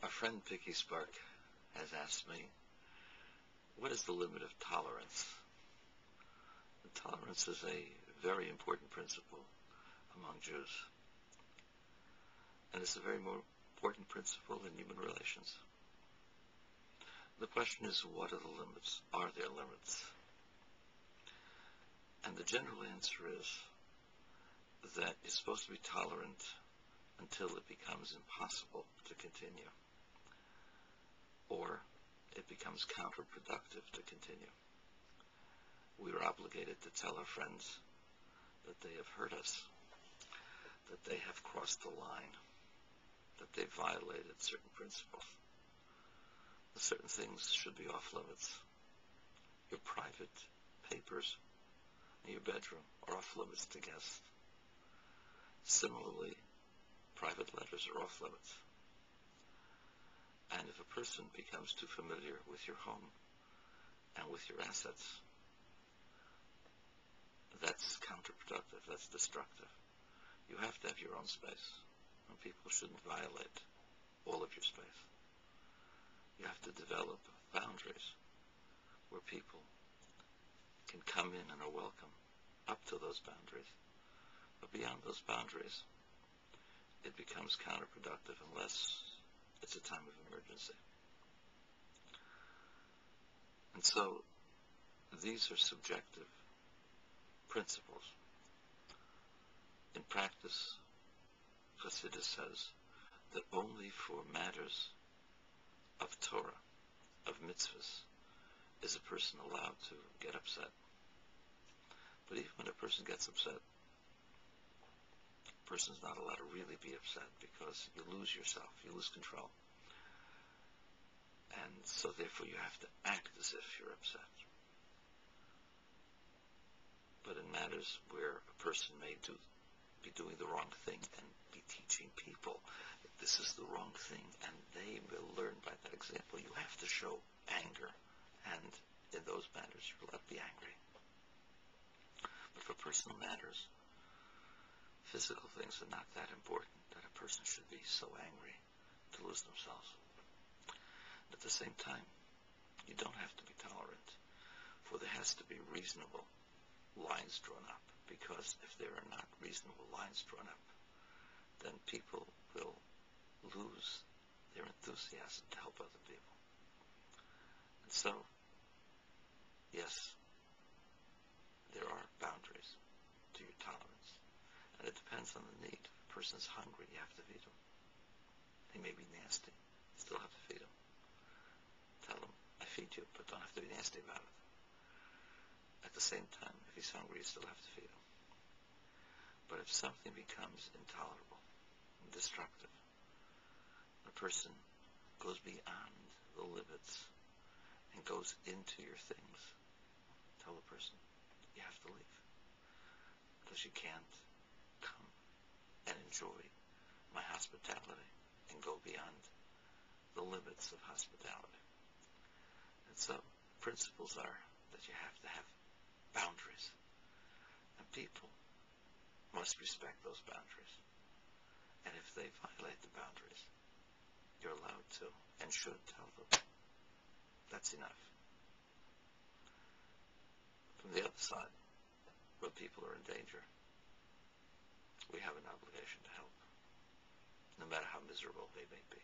Our friend Vicky Spark has asked me, what is the limit of tolerance? Tolerance is a very important principle among Jews. And it's a very more important principle in human relations. The question is, what are the limits? Are there limits? And the general answer is that you're supposed to be tolerant until it becomes impossible to continue, or it becomes counterproductive to continue. We are obligated to tell our friends that they have hurt us, that they have crossed the line, that they've violated certain principles. Certain things should be off limits. Your private papers in your bedroom are off limits to guests. Similarly, private letters are off limits. And if a person becomes too familiar with your home and with your assets, that's counterproductive, that's destructive. You have to have your own space, and people shouldn't violate all of your space. You have to develop boundaries where people can come in and are welcome up to those boundaries. But beyond those boundaries, it becomes counterproductive unless it's a time of emergency. And so these are subjective principles. In practice, Chassidus says that only for matters of Torah, of mitzvahs, is a person allowed to get upset. But even when a person gets upset, a person's not allowed to really be upset, because you lose yourself, you lose control. And so therefore you have to act as if you're upset. But in matters where a person may be doing the wrong thing and be teaching people that this is the wrong thing, and they will learn by that example, you have to show anger. And in those matters, you're allowed to be angry. But for personal matters, physical things are not that important that a person should be so angry to lose themselves. At the same time, you don't have to be tolerant, for there has to be reasonable lines drawn up, because if there are not reasonable lines drawn up, then people will lose their enthusiasm to help other people. And so, yes, there are boundaries to your tolerance, and it depends on the need. If a person's hungry, you have to feed him. He may be nasty, you still have to feed him. Tell him, I feed you, but don't have to be nasty about it. At the same time, if he's hungry, you still have to feed him. But if something becomes intolerable and destructive, a person goes beyond the limits and goes into your things, tell the person, you have to leave, because you can't come and enjoy my hospitality and go beyond the limits of hospitality. And so, principles are that you have to have boundaries, and people must respect those boundaries. And if they violate the boundaries, you're allowed to and should tell them, that's enough. From the other side, when people are in danger, we have an obligation to help, no matter how miserable they may be.